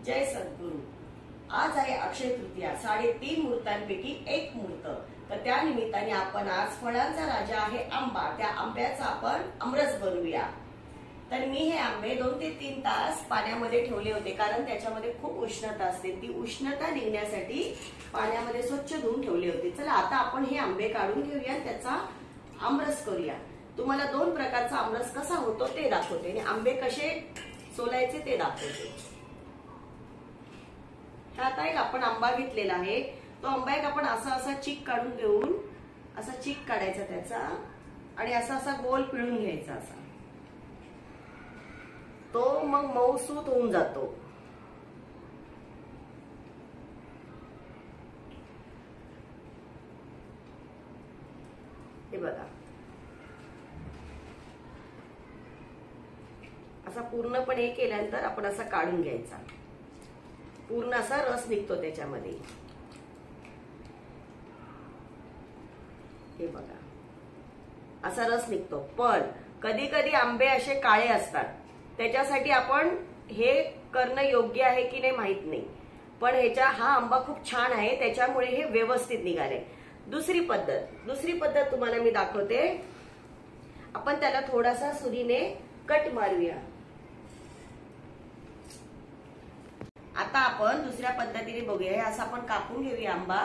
जय सद्गुरु। आज आहे अक्षय तृतीया, 3.5 मुहूर्तांपैकी एक मुहूर्त। तर त्या निमित्ताने आपण आज फळांचा राजा आहे आंबा, त्या आंब्याचा आपण आमरस बनवूया। तर मी हे आंबे 2 ते 3 तास पाण्यामध्ये ठेवले होते, कारण त्याच्यामध्ये खूप उष्णता असते। ती उष्णता निघण्यासाठी पाण्यामध्ये स्वच्छ धुवून ठेवले होते। चला आता आपण हे आंबे काढून घेऊया, त्याचा आमरस करूया। तुम्हाला 2 प्रकारचा आमरस कसा होतो ते दाखवते आणि आंबे कसे सोलायचे ते दाखवते। आता एक आपण आंबा घेतलेला आहे, तो आंबा एक आपण असा चीक काढून घेऊन असा चीक काढायचा त्याचा आणि असा गोल पिळून घ्यायचा असा, तो मग मऊसूत होऊन जातो। हे बघा, असा पूर्णपणे केल्यानंतर आपण असा काढून घ्यायचा, पूर्ण असा रस निघतो त्याच्यामध्ये। हे बघा, असा रस निघतो। पण कधी कधी आंबे असे काळे असतात, त्याच्यासाठी आपण हे करणं योग्य आहे की नाही माहित नाही, पण हा आंबा खूप छान आहे, त्याच्यामुळे हे व्यवस्थित निघाले। दुसरी पद्धत तुम्हाला मी दाखवते। आपण त्याला थोडासा सुरीने कट मारूया। आता आपण दुसऱ्या पद्धतीने बघूया। असं आपण कापून घेऊया आंबा,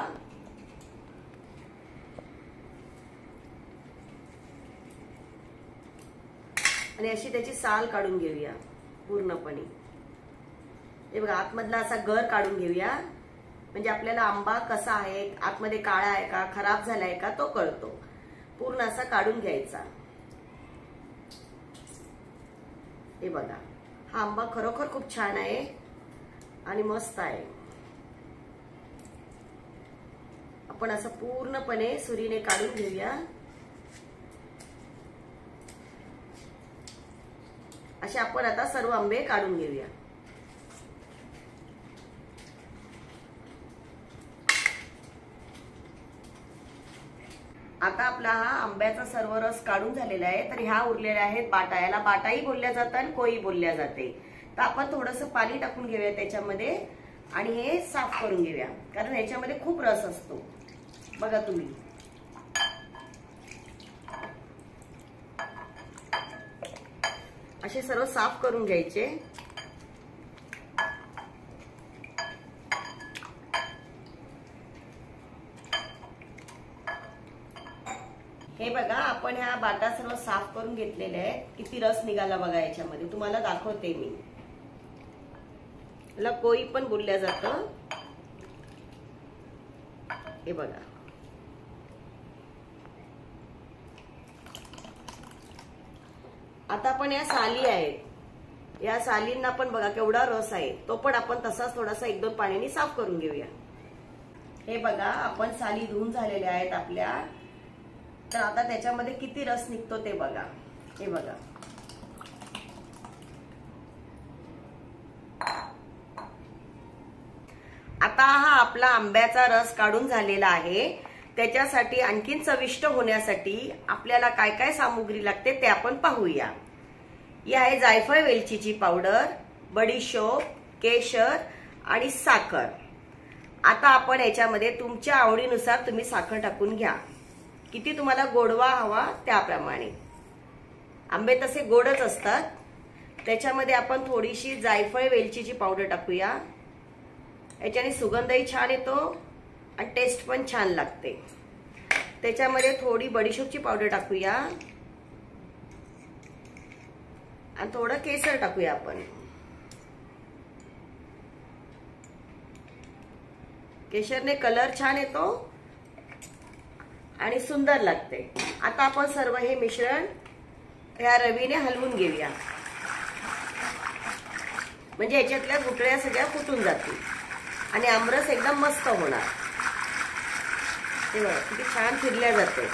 आणि अशी त्याची साल काढून घेऊया पूर्णपणे। हे बघा, आतमधला असा गर काढून घेऊया, म्हणजे आपल्याला आंबा कसा आहे, आतमध्ये काळा आहे का, खराब झालाय का, तो कळतो। पूर्ण असा काढून घ्यायचा। हे बघा, हा आंबा खरोखर खूप छान आहे आणि मस्त आहे। आपण असं पूर्णपणे सुरीने काढून घेऊया। असे आपण आता सर्व आंबे काढून घेऊया। आता आपला हा आंब्याचा सर्व रस काढून झालेला आहे। तर ह्या उरलेल्या आहेत बाटा, याला बाटाही बोलल्या जातात आणि कोई बोलल्या जाते। तर आपण थोडंसं पाणी टाकून घेऊया त्याच्यामध्ये आणि हे साफ करून घेऊया, कारण याच्यामध्ये खूप रस असतो। बघा तुम्ही, असे सर्व साफ करून घ्यायचे। हे बघा, आपण ह्या बाटा सर्व साफ करून घेतलेले आहेत। किती रस निघाला बघा याच्यामध्ये, तुम्हाला दाखवते मी। याला कोई पण बोलल्या जातं। हे बघा, आता आपण या साली आहेत, या सालींना पण बघा केवढा रस आहे, तो पण आपण तसाच थोडासा 1-2 पाण्याने साफ करून घेऊया। हे बघा, आपण साली धुवून झालेल्या आहेत आपल्या। तर आता त्याच्यामध्ये किती रस निघतो ते बघा। हे बघा, आता हा आपला आंब्याचा रस काढून झालेला आहे। त्याच्यासाठी आणखीन चविष्ट होण्यासाठी आपल्याला काय काय सामुग्री लागते ते आपण पाहूया। ही आहे जायफळ वेलचीची पावडर, बडीशोप, केशर आणि साखर। आता आपण याच्यामध्ये तुमच्या आवडीनुसार तुम्ही साखर टाकून घ्या, किती तुम्हाला गोडवा हवा त्याप्रमाणे। आंबे तसे गोडच असतात। त्याच्यामध्ये आपण थोडीशी जायफळ वेलचीची पावडर टाकूया, याच्याने सुगंधही छान येतो आणि टेस्ट पण छान लागते। त्याच्यामध्ये थोडी बडीशोपची पावडर टाकूया आणि थोडं केसर टाकूया आपण। केशरने कलर छान येतो आणि सुंदर लागते। आता आपण सर्व हे मिश्रण या रवीने हलवून घेऊया, म्हणजे याच्यातल्या गुठळ्या सगळ्या फुटून जातील आणि आमरस एकदम मस्त होणार। हे बघा, किती छान फिरल्या जाते।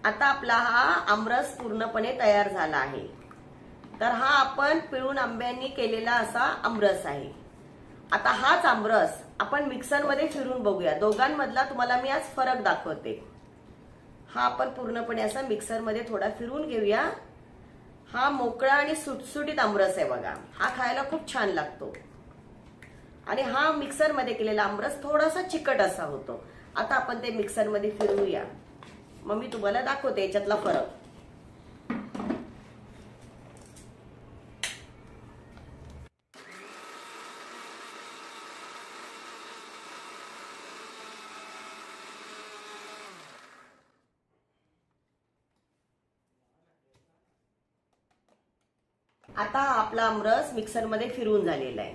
आता आपला हा आमरस पूर्णपणे तयार झाला आहे। तर हा आपण पिळून आंब्यांनी केलेला असा आमरस आहे। आता हाच आमरस आपण मिक्सर मध्ये फिरून बघूया। दोघांमधला तुम्हाला मी आज फरक दाखवते। हा आपण पूर्णपणे असा मिक्सर मध्ये थोडा फिरवून घेऊया। हा मोकळा आणि सुटसुटीत आमरस आहे बघा, हा खायला खूप छान लागतो आणि हा मिक्सर मध्ये केलेला आमरस थोडासा चिकट असा होतो। आता आपण ते मिक्सर मध्ये फिरवूया, मग मी तुम्हाला दाखवते याच्यातला फरक। आता हा आपला आमरस मिक्सर मध्ये फिरवून झालेला आहे।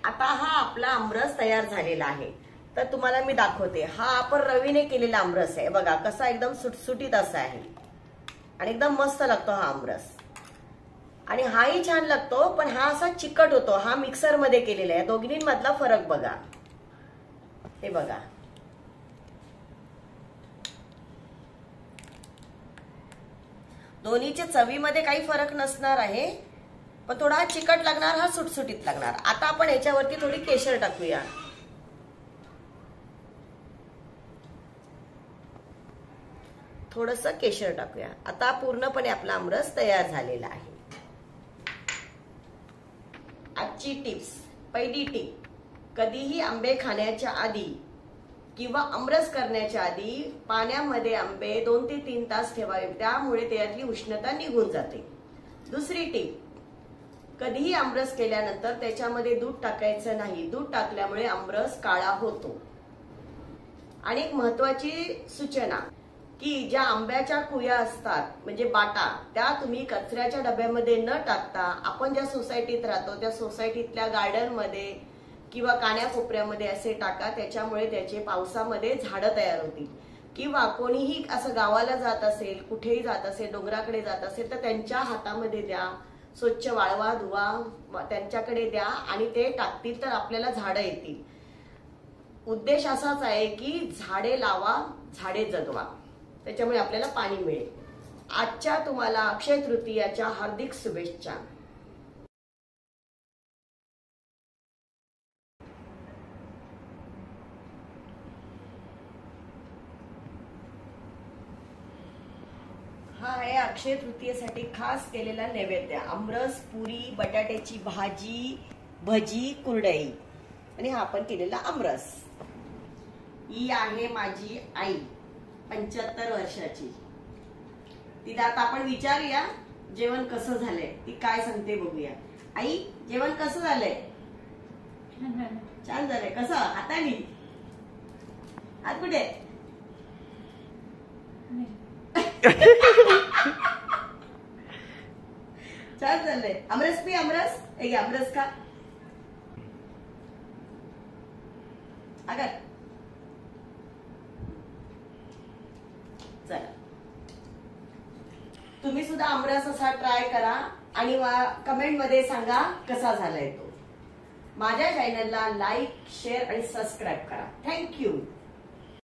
आता हा आपला आमरस तयार झालेला आहे। तर तुम्हाला मी दाखवते, हा आपण रवीने केलेला आमरस आहे बघा, कसा एकदम सुटसुटीत असा आहे आणि एकदम मस्त लागतो हा आमरस। आणि हाही छान लागतो, पण हा असा चिकट होतो, हा मिक्सर मध्ये केलेला आहे। दोघींमधला फरक बघा, हे बघा। दोन्हीच्या चवीमध्ये काही फरक नसणार आहे, पण थोडा हा चिकट लागणार, हा सुटसुटीत लागणार। आता आपण याच्यावरती थोडी केशर टाकूया। थोडंसं केशर टाकूया। आता पूर्णपणे आपला आमरस तयार झालेला आहे। आजची टिप्स, पहिली टिप, कधीही आंबे खाण्याच्या आधी किंवा आमरस करण्याच्या आधी पाण्यामध्ये आंबे 2 ते 3 तास ठेवावे, त्यामुळे त्यातली उष्णता निघून जाते। दुसरी टिप, कधीही आमरस केल्यानंतर त्याच्यामध्ये दूध टाकायचं नाही, दूध टाकल्यामुळे आमरस काळा होतो। आणि एक महत्वाची सूचना की ज्या आंब्याच्या कुया असतात म्हणजे बाटा, त्या तुम्ही कचऱ्याच्या डब्यामध्ये न टाकता आपण ज्या सोसायटीत राहतो त्या सोसायटीतल्या गार्डन मध्ये किंवा कान्याकोपऱ्यामध्ये असे टाका, त्याच्यामुळे त्याचे पावसामध्ये झाडं तयार होतील। किंवा कोणीही असं गावाला जात असेल, कुठेही जात असेल, डोंगराकडे जात असेल तर त्यांच्या हातामध्ये द्या, स्वच्छ वाळवा धुवा, त्यांच्याकडे द्या आणि ते टाकतील तर आपल्याला झाडं येतील। उद्देश असाच आहे की झाडे लावा, झाडे जगवा, त्याच्यामुळे आपल्याला पाणी मिळेल। आजच्या तुम्हाला अक्षय तृतीयाच्या हार्दिक शुभेच्छा। हा आहे अक्षय तृतीयेसाठी खास केलेला नैवेद्य, आमरस, पुरी, बटाट्याची भाजी, भजी, कुरडई आणि हा आपण केलेला आमरस। ही आहे माझी आई, 75 वर्षाची। तिला आता आपण विचारूया जेवण कसं झालंय, ती काय सांगते बघूया। आई, जेवण कसं झालंय? छान झालंय। कसं? हाताने? हात कुठे? छान झालंय। आमरस पी, आमरस एक आमरस का अगर चला, तुम्ही सुद्धा आमरस असा ट्राय करा आणि कमेंट मध्ये सांगा कसा झालाय तो। माझ्या चॅनलला लाईक, शेअर आणि सबस्क्राईब करा। थँक्यू।